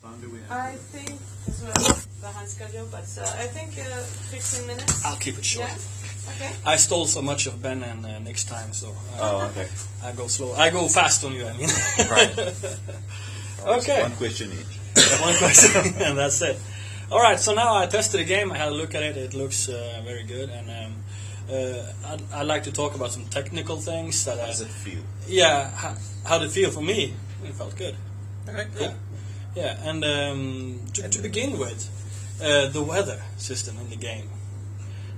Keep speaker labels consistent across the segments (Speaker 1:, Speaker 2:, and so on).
Speaker 1: Time do we have?
Speaker 2: I think as well behind schedule, but I think 15 minutes.
Speaker 3: I'll keep it short.
Speaker 2: Yeah. Okay.
Speaker 3: I stole so much of Ben and Nick's time, so
Speaker 1: Okay.
Speaker 3: I go slow. I go fast on you. I mean.
Speaker 1: Right.
Speaker 3: Okay.
Speaker 1: One question each.
Speaker 3: One question, and that's it. All right. So now I tested the game. I had a look at it. It looks very good, and I'd like to talk about some technical things. How
Speaker 1: does it feel?
Speaker 3: Yeah. How did it feel for me? It felt good.
Speaker 1: Okay. Cool.
Speaker 3: Yeah. And to begin with, the weather system in the game.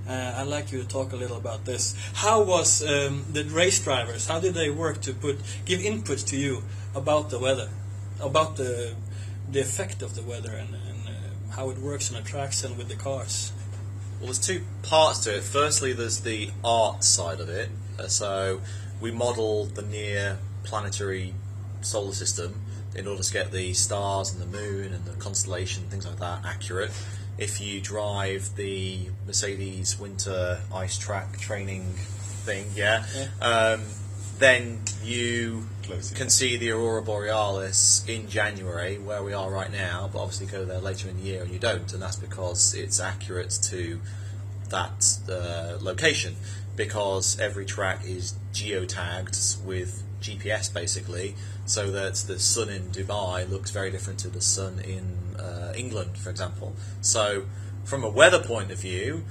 Speaker 3: I'd like you to talk a little about this. How was the race drivers? How did they work to give input to you about the weather, about the effect of the weather, and how it works on the tracks and with the cars?
Speaker 4: Well, there's two parts to it. Firstly, there's the art side of it. So we model the near planetary solar system in order to get the stars and the moon and the constellation, things like that, accurate. If you drive the Mercedes winter ice track training thing, then you can see the Aurora Borealis in January, where we are right now, but obviously go there later in the year and you don't, and that's because it's accurate to that location, because every track is geotagged with GPS basically, so that the sun in Dubai looks very different to the sun in England, for example. So from a weather point of view,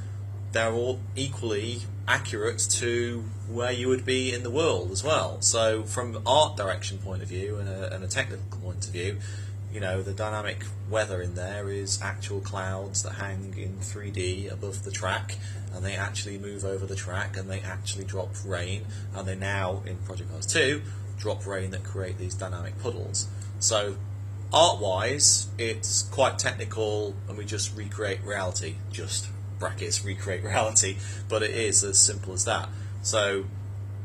Speaker 4: they're all equally accurate to where you would be in the world as well. So from an art direction point of view and a technical point of view, you know, the dynamic weather in there is actual clouds that hang in 3D above the track, and they actually move over the track, and they actually drop rain, and they now, in Project Cars 2, drop rain that create these dynamic puddles. So art-wise, it's quite technical, and we just recreate reality, just brackets recreate reality, but it is as simple as that. So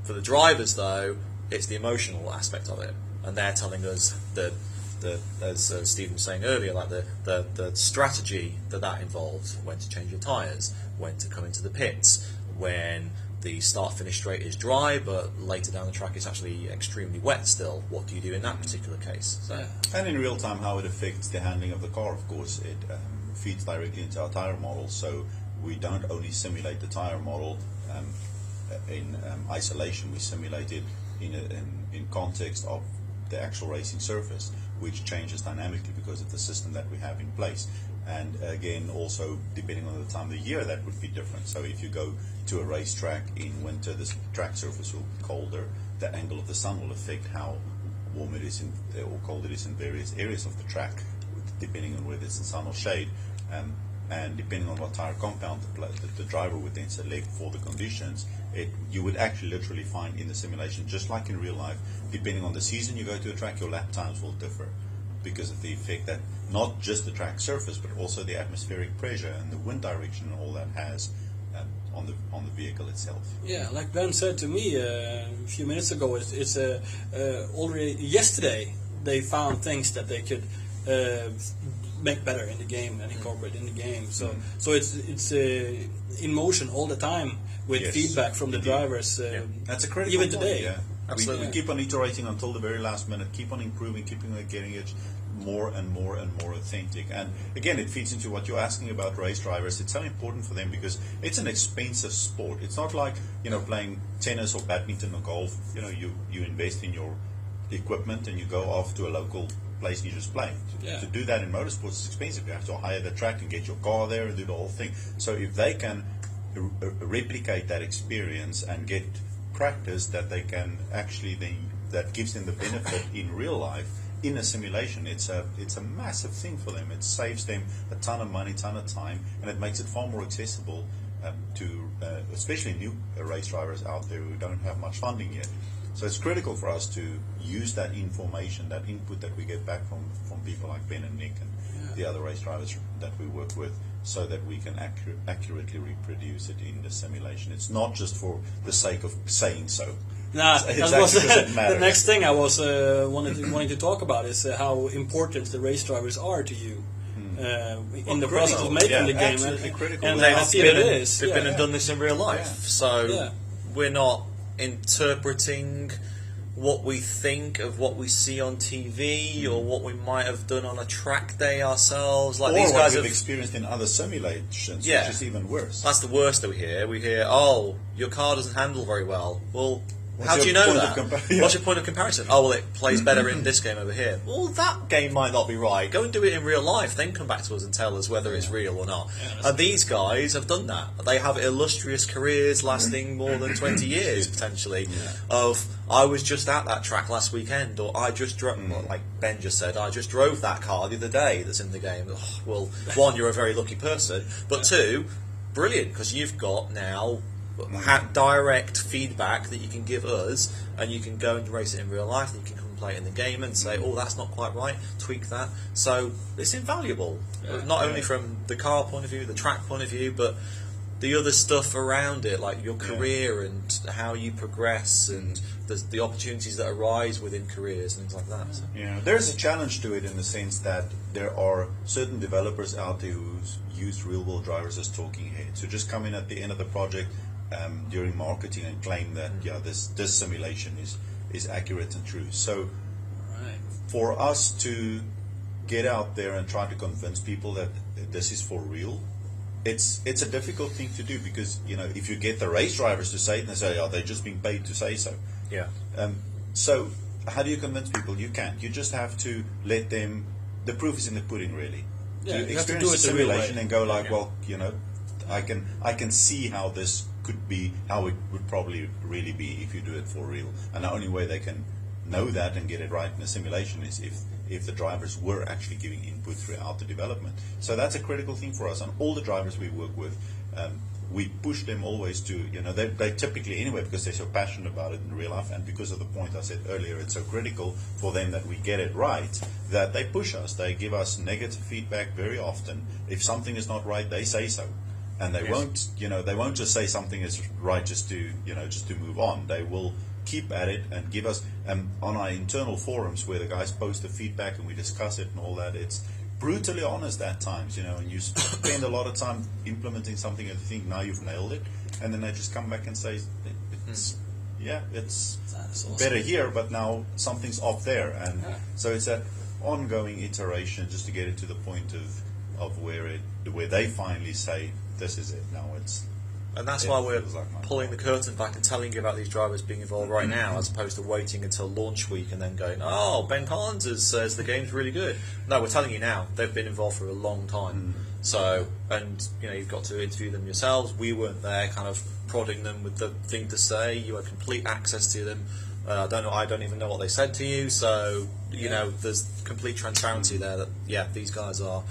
Speaker 4: for the drivers, though, it's the emotional aspect of it, and they're telling us that as Stephen was saying earlier, like the strategy that involves, when to change your tyres, when to come into the pits, when the start-finish straight is dry, but later down the track it's actually extremely wet still. What do you do in that particular case? So.
Speaker 1: And in real time, how it affects the handling of the car, of course. It feeds directly into our tyre model, so we don't only simulate the tyre model in isolation, we simulate it in context of the actual racing surface, which changes dynamically because of the system that we have in place. And again, also depending on the time of the year, that would be different. So if you go to a racetrack in winter, the track surface will be colder. The angle of the sun will affect how warm it is or cold it is in various areas of the track, depending on whether it's in sun or shade. And depending on what tire compound the driver would then select for the conditions, you would actually literally find in the simulation, just like in real life, depending on the season you go to a track, your lap times will differ because of the effect that not just the track surface, but also the atmospheric pressure and the wind direction and all that has on the vehicle itself.
Speaker 3: Yeah, like Ben said to me a few minutes ago, it's already yesterday they found things that they could make better in the game and incorporate in the game. So it's in motion all the time with feedback from the drivers.
Speaker 1: That's a critical
Speaker 3: even
Speaker 1: point,
Speaker 3: today.
Speaker 1: Yeah. Absolutely. We keep on iterating until the very last minute, keep on improving, keeping on getting it more and more and more authentic. And again, it feeds into what you're asking about race drivers. It's so important for them because it's an expensive sport. It's not like, playing tennis or badminton or golf. You invest in your equipment and you go off to a local place and you just play. To do that in motorsports is expensive. You have to hire the track and get your car there and do the whole thing. So if they can replicate that experience and get practice that they can actually that gives them the benefit in real life in a simulation, it's a massive thing for them. It saves them a ton of money, ton of time, and it makes it far more accessible to especially new race drivers out there who don't have much funding yet. So it's critical for us to use that information, that input that we get back from people like Ben and Nick and the other race drivers that we work with, so that we can accurately reproduce it in the simulation. It's not just for the sake of saying so.
Speaker 3: Nah, that was the next thing I was wanting to talk about is how important the race drivers are to you in the process of making the game.
Speaker 1: Absolutely critical.
Speaker 3: And I feel it is.
Speaker 4: They've been and done this in real life, so we're not interpreting what we think of what we see on TV or what we might have done on a track day ourselves. Like
Speaker 1: or
Speaker 4: these
Speaker 1: what
Speaker 4: guys
Speaker 1: we've
Speaker 4: have
Speaker 1: experienced in other simulations,
Speaker 4: Yeah.
Speaker 1: which is even worse.
Speaker 4: That's the worst that we hear. We hear, oh, your car doesn't handle very well. Well,
Speaker 1: What's
Speaker 4: how do you
Speaker 1: your
Speaker 4: know
Speaker 1: point
Speaker 4: that?
Speaker 1: of compa-
Speaker 4: What's your point of comparison? Oh, well, it plays better in this game over here. Well, that game might not be right. Go and do it in real life, then come back to us and tell us whether it's real or not. And these guys have done that. They have illustrious careers lasting more than 20 years, potentially, of, I was just at that track last weekend, or I just drove, like Ben just said, I just drove that car the other day that's in the game. Oh, well, one, you're a very lucky person, but two, brilliant, because you've got now direct feedback that you can give us, and you can go and race it in real life, and you can come and play it in the game and say, oh, that's not quite right, tweak that. So it's invaluable, not only from the car point of view, the track point of view, but the other stuff around it, like your career and how you progress and the opportunities that arise within careers and things like that. So.
Speaker 1: Yeah, there's a challenge to it in the sense that there are certain developers out there who use real-world drivers as talking heads, who just come in at the end of the project during marketing and claim that this simulation is accurate and true. So for us to get out there and try to convince people that this is for real, it's a difficult thing to do, because if you get the race drivers to say it, and they say, oh, they're just being paid to say so.
Speaker 4: Yeah.
Speaker 1: So how do you convince people? You can't. You just have to let them. The proof is in the pudding, really.
Speaker 3: Yeah,
Speaker 1: to
Speaker 3: you have to
Speaker 1: experience
Speaker 3: do it
Speaker 1: the
Speaker 3: the real
Speaker 1: simulation
Speaker 3: way.
Speaker 1: and go like, well, I can see how this could be, how it would probably really be if you do it for real. And the only way they can know that and get it right in the simulation is if the drivers were actually giving input throughout the development. So that's a critical thing for us. And all the drivers we work with, we push them always to, they typically anyway, because they're so passionate about it in real life, and because of the point I said earlier, it's so critical for them that we get it right, that they push us. They give us negative feedback very often. If something is not right, they say so. And they won't, they won't just say something is right just to move on. They will keep at it and give us, on our internal forums where the guys post the feedback and we discuss it and all that, it's brutally honest at times, and you spend a lot of time implementing something and you think now you've nailed it, and then they just come back and say, it's
Speaker 3: awesome.
Speaker 1: better here, but now something's off there. And so it's that ongoing iteration just to get it to the point of where they finally say, this is it, now it's...
Speaker 4: And that's why we're pulling the curtain back and telling you about these drivers being involved right now, as opposed to waiting until launch week and then going, oh, Ben Collins says the game's really good. No, we're telling you now. They've been involved for a long time. So, and you've got to interview them yourselves. We weren't there kind of prodding them with the thing to say. You had complete access to them. I don't even know what they said to you. So, there's complete transparency there that, these guys are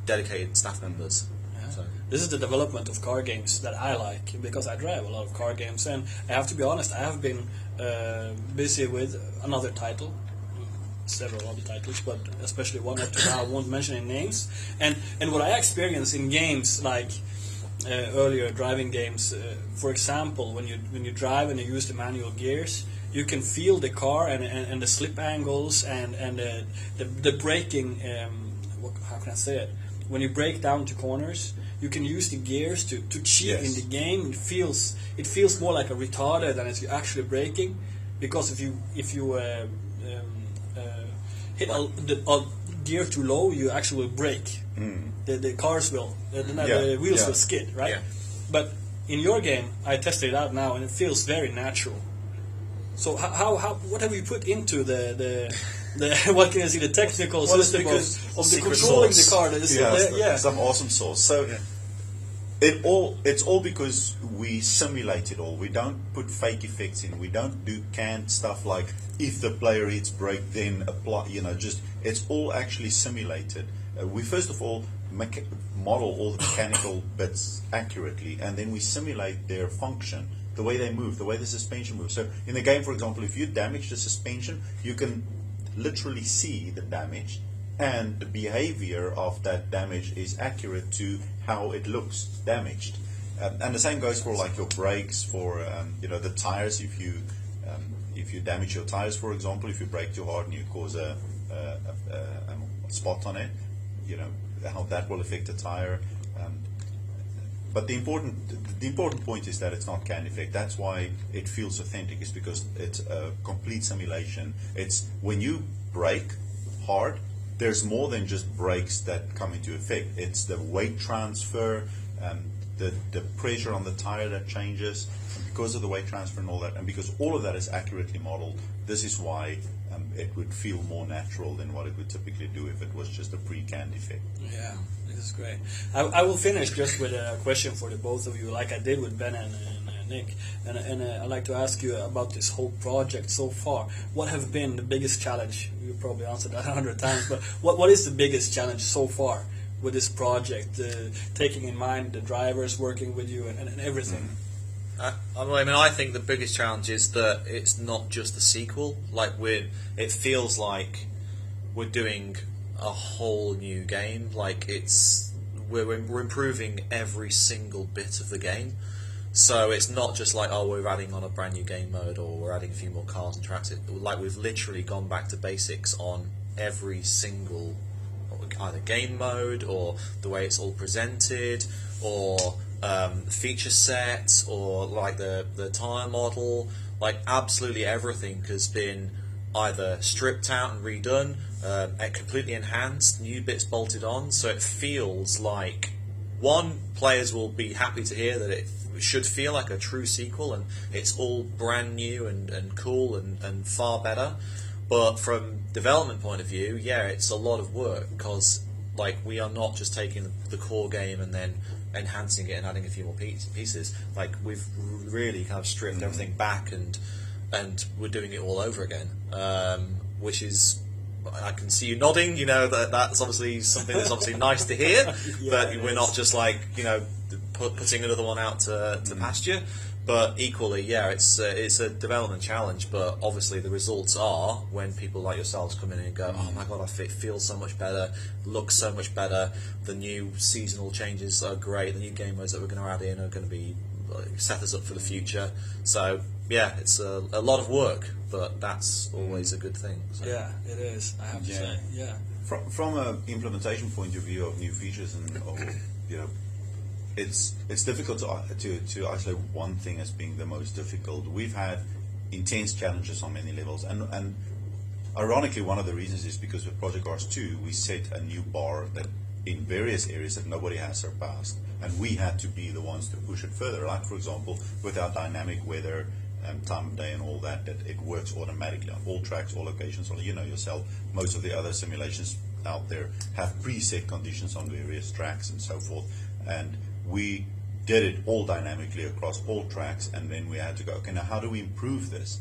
Speaker 4: dedicated staff members. So.
Speaker 3: This is the development of car games that I like, because I drive a lot of car games, and I have to be honest, I have been busy with another title, several other titles, but especially one or two I won't mention any names. And what I experience in games like earlier driving games, for example, when you drive and you use the manual gears, you can feel the car and the slip angles and the braking. How can I say it? When you brake down to corners, you can use the gears to cheat in the game. It feels more like a retarder than it's actually braking, because if you hit a gear too low, you actually will brake. The cars will, the wheels will skid, right? Yeah. But in your game, I tested it out now, and it feels very natural. So what have you put into the what can I see, the technical system of the controlling the car?
Speaker 1: Some awesome source. So it's all because we simulate it all. We don't put fake effects in. We don't do canned stuff like if the player hits brake then apply. It's all actually simulated. We first of all model all the mechanical bits accurately, and then we simulate their function. The way they move, the way the suspension moves. So in the game, for example, if you damage the suspension, you can literally see the damage, and the behavior of that damage is accurate to how it looks damaged. And the same goes for like your brakes, for the tires. If you damage your tires, for example, if you brake too hard and you cause a spot on it, how that will affect the tire. But the important point is that it's not can effect. That's why it feels authentic. Is because it's a complete simulation. It's when you brake hard, there's more than just brakes that come into effect. It's the weight transfer, the pressure on the tire that changes, and because of the weight transfer and all that, and because all of that is accurately modeled. This is why it would feel more natural than what it would typically do if it was just a pre-canned effect.
Speaker 3: Yeah, this is great. I will finish just with a question for the both of you, like I did with Ben and Nick. And I'd like to ask you about this whole project so far. What have been the biggest challenge? You probably answered that 100 times, but what is the biggest challenge so far with this project, taking in mind the drivers working with you and everything?
Speaker 4: I think the biggest challenge is that it's not just a sequel. Like it feels like we're doing a whole new game. Like we're improving every single bit of the game. So it's not just like, oh, we're adding on a brand new game mode or we're adding a few more cars and tracks. Like we've literally gone back to basics on every single either game mode or the way it's all presented or feature sets or like the tire model. Like absolutely everything has been either stripped out and redone, completely enhanced, new bits bolted on. So it feels like players will be happy to hear that it should feel like a true sequel and it's all brand new and cool and far better. But from development point of view, yeah, it's a lot of work because like we are not just taking the core game and then enhancing it and adding a few more pieces. Like we've really kind of stripped everything back and we're doing it all over again, which is, I can see you nodding. You know that's obviously something that's obviously nice to hear.
Speaker 3: Yeah,
Speaker 4: but we're not just like putting another one out to pasture. But equally, yeah, it's a development challenge. But obviously, the results are when people like yourselves come in and go, "Oh my god, it feels so much better, looks so much better. The new seasonal changes are great. The new game modes that we're going to add in are going to be set us up for the future." So yeah, it's a lot of work, but that's always a good thing. So.
Speaker 3: Yeah, it is. I have to say, yeah.
Speaker 1: From an implementation point of view of new features it's difficult to isolate one thing as being the most difficult. We've had intense challenges on many levels, and ironically, one of the reasons is because with Project Cars 2, we set a new bar that in various areas that nobody has surpassed, and we had to be the ones to push it further. Like, for example, with our dynamic weather and time of day and all that it works automatically on all tracks, all locations. Or you know yourself, most of the other simulations out there have preset conditions on various tracks and so forth, and we did it all dynamically across all tracks, and then we had to go, okay, now how do we improve this?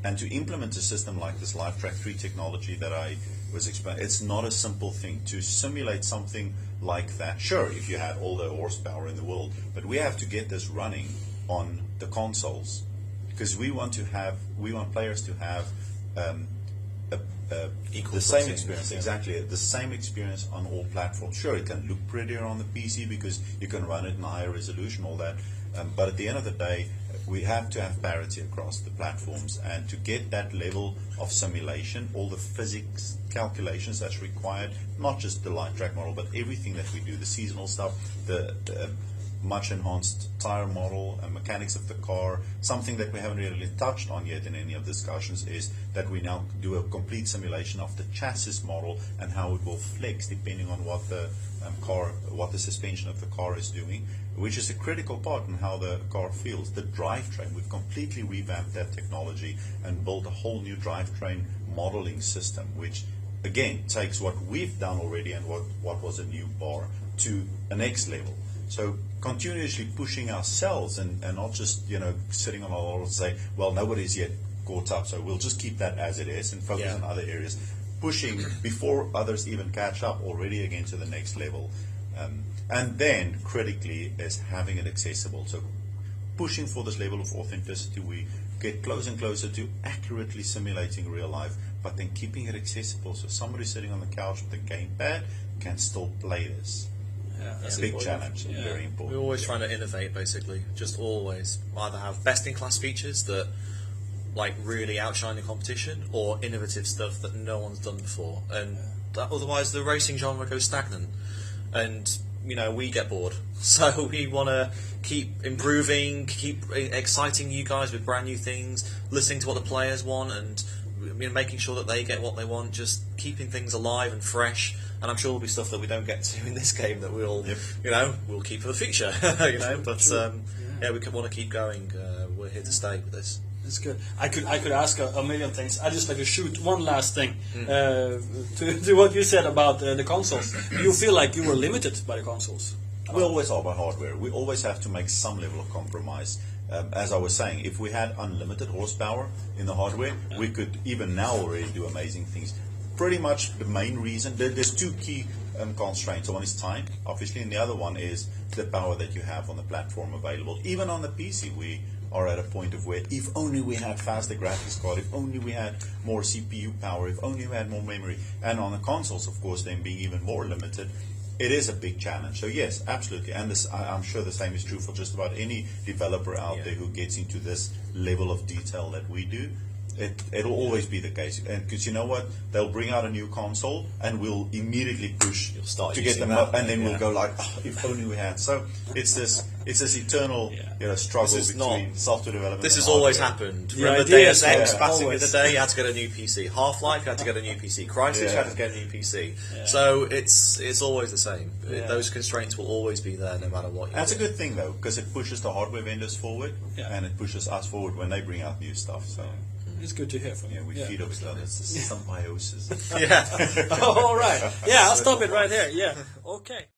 Speaker 1: And to implement a system like this Live Track 3 technology that I was explaining, it's not a simple thing. To simulate something like that, sure, if you had all the horsepower in the world, but we have to get this running on the consoles, because we want players to have the same experience, exactly, the same experience on all platforms. Sure, it can look prettier on the PC because you can run it in higher resolution, all that, but at the end of the day, we have to have parity across the platforms, and to get that level of simulation, all the physics calculations that's required, not just the light track model, but everything that we do, the seasonal stuff, the much enhanced tire model and mechanics of the car. Something that we haven't really touched on yet in any of the discussions is that we now do a complete simulation of the chassis model and how it will flex depending on what the the suspension of the car is doing, which is a critical part in how the car feels. The drivetrain, we've completely revamped that technology and built a whole new drivetrain modeling system, which again takes what we've done already and what was a new bar to the next level. So continuously pushing ourselves and not just sitting on our laurels and say, well, nobody's yet caught up, so we'll just keep that as it is and focus on other areas. Pushing before others even catch up already again to the next level. And then critically is having it accessible. So pushing for this level of authenticity, we get closer and closer to accurately simulating real life, but then keeping it accessible so somebody sitting on the couch with a gamepad can still play this.
Speaker 3: Yeah,
Speaker 1: that's a big challenge and very important.
Speaker 4: We're always trying to innovate, basically. Just always. Either have best-in-class features that really outshine the competition, or innovative stuff that no one's done before. And otherwise the racing genre goes stagnant. And we get bored. So we want to keep improving, keep exciting you guys with brand new things, listening to what the players want, and making sure that they get what they want, just keeping things alive and fresh. And I'm sure there'll be stuff that we don't get to in this game that we'll, we'll keep for the future. But we want to keep going. We're here to stay with this.
Speaker 3: That's good. I could ask a million things. I just like to shoot one last thing to what you said about the consoles. You feel like you were limited by the consoles?
Speaker 1: We always are by hardware. We always have to make some level of compromise. As I was saying, if we had unlimited horsepower in the hardware, we could even now already do amazing things. Pretty much the main reason, there's two key constraints. One is time, obviously, and the other one is the power that you have on the platform available. Even on the PC, we are at a point of where if only we had faster graphics card, if only we had more CPU power, if only we had more memory, and on the consoles, of course, then being even more limited, it is a big challenge. So yes, absolutely, and I'm sure the same is true for just about any developer out there who gets into this level of detail that we do. It'll always be the case, and because you know what, they'll bring out a new console, and we'll immediately push to get them up, and then we'll go like, oh, if only we had. So it's this eternal struggle between software development.
Speaker 4: This
Speaker 1: and
Speaker 4: has always
Speaker 1: hardware.
Speaker 4: happened. Remember Deus Ex back in the day? You had to get a new PC. Half-Life had to get a new PC. Crysis had to get a new PC. So it's always the same. Those constraints will always be there, no matter what.
Speaker 1: That's a good thing though, because it pushes the hardware vendors forward, and it pushes us forward when they bring out new stuff. So.
Speaker 3: It's good to hear from you.
Speaker 1: We feed off each other. It's symbiosis.
Speaker 3: All right. Yeah, I'll stop it right there. Yeah. Okay.